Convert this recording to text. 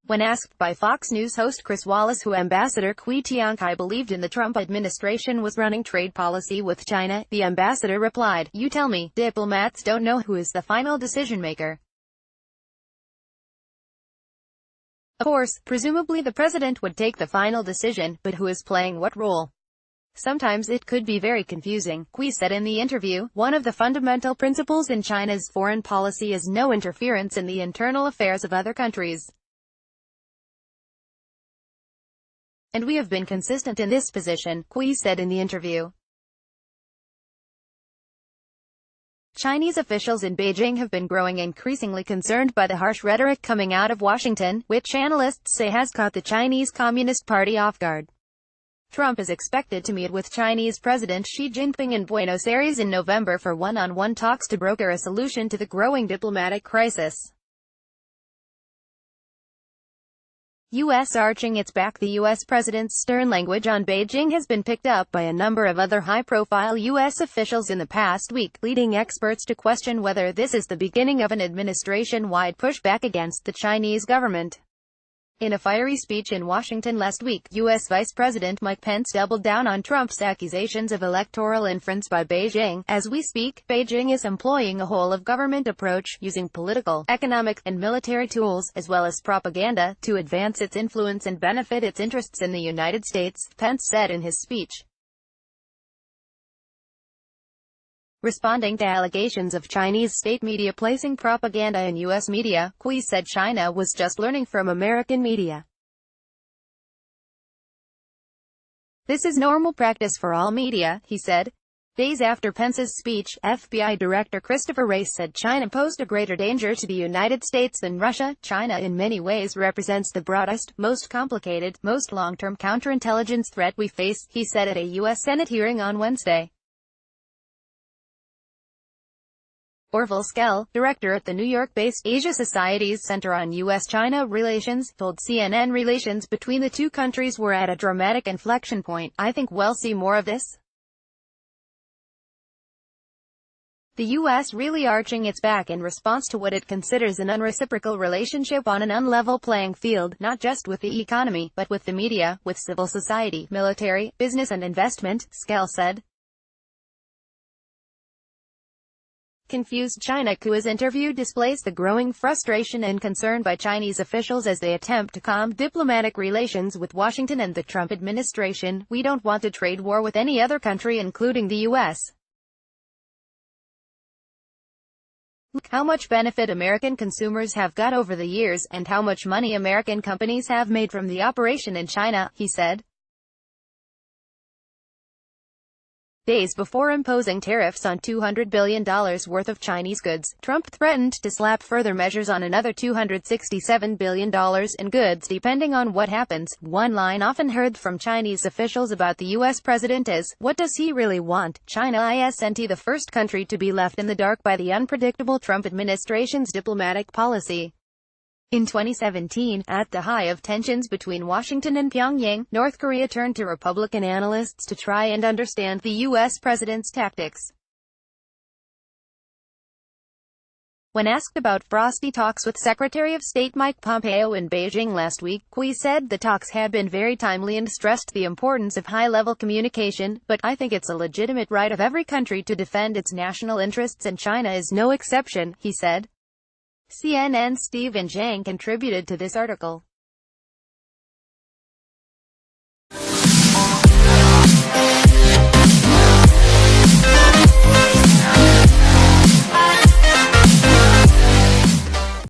When asked by Fox News host Chris Wallace who Ambassador Cui Tiankai believed in the Trump administration was running trade policy with China, the ambassador replied, "You tell me, diplomats don't know who is the final decision-maker. Of course, presumably the president would take the final decision, but who is playing what role? Sometimes it could be very confusing," Cui said in the interview. "One of the fundamental principles in China's foreign policy is no interference in the internal affairs of other countries. And we have been consistent in this position," Cui said in the interview. Chinese officials in Beijing have been growing increasingly concerned by the harsh rhetoric coming out of Washington, which analysts say has caught the Chinese Communist Party off guard. Trump is expected to meet with Chinese President Xi Jinping in Buenos Aires in November for one-on-one talks to broker a solution to the growing diplomatic crisis. U.S. arching its back. The U.S. president's stern language on Beijing has been picked up by a number of other high-profile U.S. officials in the past week, leading experts to question whether this is the beginning of an administration-wide pushback against the Chinese government. In a fiery speech in Washington last week, U.S. Vice President Mike Pence doubled down on Trump's accusations of electoral inference by Beijing. "As we speak, Beijing is employing a whole-of-government approach, using political, economic, and military tools, as well as propaganda, to advance its influence and benefit its interests in the United States," Pence said in his speech. Responding to allegations of Chinese state media placing propaganda in U.S. media, Cui said China was just learning from American media. "This is normal practice for all media," he said. Days after Pence's speech, FBI Director Christopher Wray said China posed a greater danger to the United States than Russia. "China in many ways represents the broadest, most complicated, most long-term counterintelligence threat we face," he said at a U.S. Senate hearing on Wednesday. Orville Schell, director at the New York-based Asia Society's Center on U.S.-China Relations, told CNN relations between the two countries were at a dramatic inflection point. "I think we'll see more of this. The U.S. really arching its back in response to what it considers an unreciprocal relationship on an unlevel playing field, not just with the economy, but with the media, with civil society, military, business and investment," Schell said. Confused China. Cui's interview displays the growing frustration and concern by Chinese officials as they attempt to calm diplomatic relations with Washington and the Trump administration. "We don't want a trade war with any other country, including the U.S. Look how much benefit American consumers have got over the years, and how much money American companies have made from the operation in China," he said. Days before imposing tariffs on $200 billion worth of Chinese goods, Trump threatened to slap further measures on another $267 billion in goods depending on what happens. One line often heard from Chinese officials about the U.S. president is, "What does he really want?" China isn't the first country to be left in the dark by the unpredictable Trump administration's diplomatic policy. In 2017, at the height of tensions between Washington and Pyongyang, North Korea turned to Republican analysts to try and understand the U.S. president's tactics. When asked about frosty talks with Secretary of State Mike Pompeo in Beijing last week, Cui said the talks had been very timely and stressed the importance of high-level communication, "But I think it's a legitimate right of every country to defend its national interests and China is no exception," he said. CNN's Stephen Zhang contributed to this article.